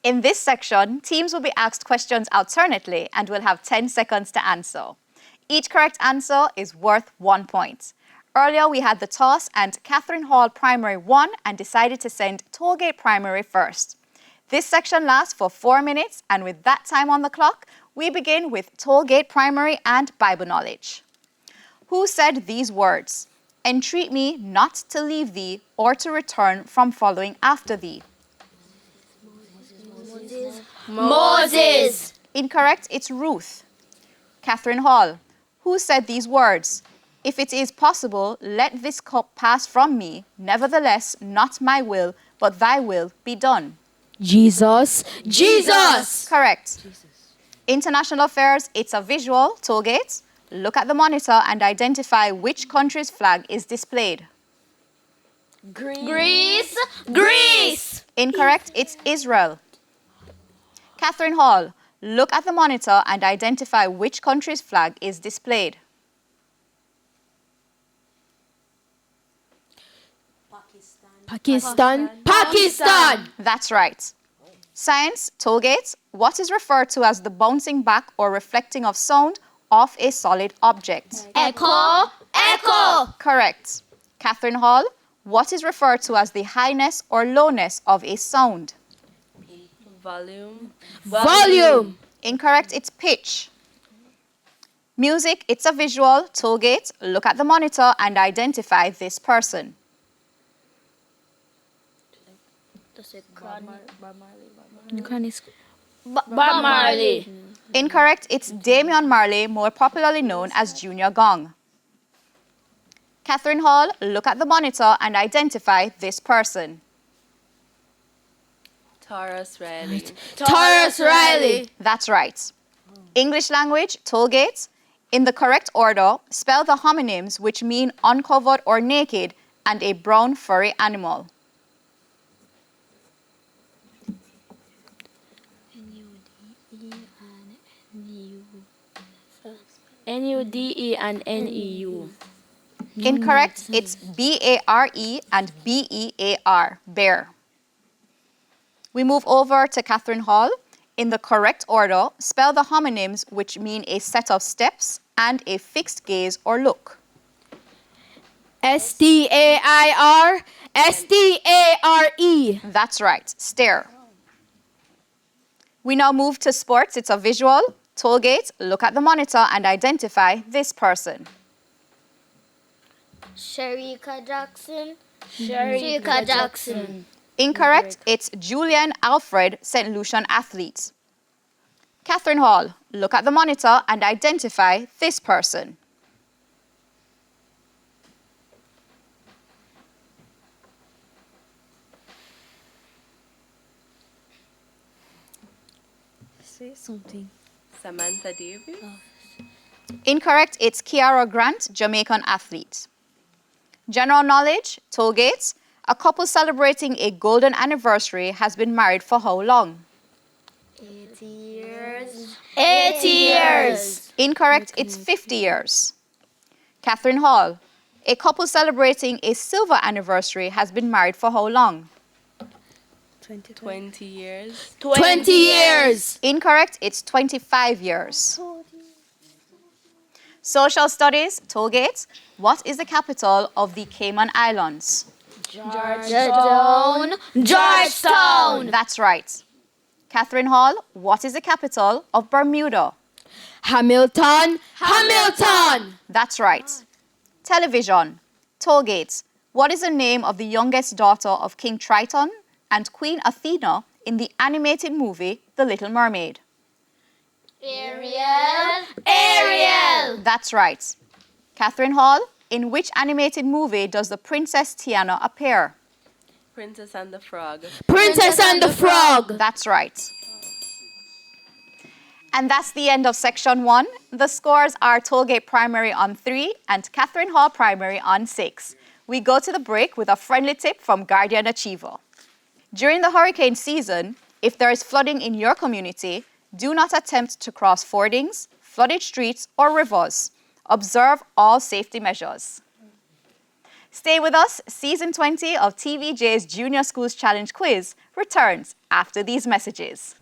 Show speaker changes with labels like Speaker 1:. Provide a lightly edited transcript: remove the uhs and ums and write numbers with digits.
Speaker 1: In this section, teams will be asked questions alternately and will have 10 seconds to answer. Each correct answer is worth 1 point. Earlier, we had the toss and Catherine Hall Primary won and decided to send Tollgate Primary first. This section lasts for 4 minutes, and with that time on the clock, we begin with Tollgate Primary and Bible knowledge. Who said these words? Entreat me not to leave thee or to return from following after thee.
Speaker 2: Moses.
Speaker 1: Incorrect, it's Ruth. Catherine Hall. Who said these words? If it is possible, let this cup pass from me. Nevertheless, not my will, but thy will be done.
Speaker 2: Jesus. Jesus.
Speaker 1: Correct. International affairs, it's a visual. Tollgate. Look at the monitor and identify which country's flag is displayed.
Speaker 2: Greece. Greece.
Speaker 1: Incorrect, it's Israel. Catherine Hall. Look at the monitor and identify which country's flag is displayed.
Speaker 2: Pakistan. Pakistan.
Speaker 1: That's right. Science, Tollgate. What is referred to as the bouncing back or reflecting of sound of a solid object?
Speaker 2: Echo. Echo.
Speaker 1: Correct. Catherine Hall. What is referred to as the highness or lowness of a sound?
Speaker 3: Volume.
Speaker 2: Volume.
Speaker 1: Incorrect, it's pitch. Music, it's a visual. Tollgate. Look at the monitor and identify this person.
Speaker 2: Bob Marley.
Speaker 1: Incorrect, it's Damian Marley, more popularly known as Junior Gong. Catherine Hall, look at the monitor and identify this person.
Speaker 3: Taurus Riley.
Speaker 2: Taurus Riley.
Speaker 1: That's right. English language, Tollgate. In the correct order, spell the homonyms which mean uncovered or naked and a brown furry animal.
Speaker 2: Nude and Neu.
Speaker 1: Incorrect, it's B-A-R-E and B-E-A-R, bear. We move over to Catherine Hall. In the correct order, spell the homonyms which mean a set of steps and a fixed gaze or look.
Speaker 2: Stair. Stare.
Speaker 1: That's right, stare. We now move to sports. It's a visual. Tollgate, look at the monitor and identify this person.
Speaker 4: Sherika Jackson.
Speaker 2: Sherika
Speaker 4: Jackson.
Speaker 1: Incorrect, it's Julian Alfred, St. Lucian athlete. Catherine Hall, look at the monitor and identify this person.
Speaker 5: Say something.
Speaker 3: Samantha Davis.
Speaker 1: Incorrect, it's Kiara Grant, Jamaican athlete. General knowledge, Tollgate. A couple celebrating a golden anniversary has been married for how long?
Speaker 4: 80 years.
Speaker 2: 80 years.
Speaker 1: Incorrect, it's 50 years. Catherine Hall. A couple celebrating a silver anniversary has been married for how long?
Speaker 3: 20 years.
Speaker 2: 20 years.
Speaker 1: Incorrect, it's 25 years. Social studies, Tollgate. What is the capital of the Cayman Islands?
Speaker 4: Georgetown.
Speaker 2: Georgetown.
Speaker 1: That's right. Catherine Hall, what is the capital of Bermuda?
Speaker 2: Hamilton. Hamilton.
Speaker 1: That's right. Television, Tollgate. What is the name of the youngest daughter of King Triton and Queen Athena in the animated movie The Little Mermaid?
Speaker 4: Ariel.
Speaker 2: Ariel.
Speaker 1: That's right. Catherine Hall, in which animated movie does the Princess Tiana appear?
Speaker 3: Princess and the Frog.
Speaker 2: Princess and the Frog.
Speaker 1: That's right. And that's the end of section 1. The scores are Tollgate Primary on 3 and Catherine Hall Primary on 6. We go to the break with a friendly tip from Guardian Achiever. During the hurricane season, if there is flooding in your community, do not attempt to cross fordings, flooded streets, or rivers. Observe all safety measures. Stay with us. Season 20 of TVJ's Junior Schools Challenge Quiz returns after these messages.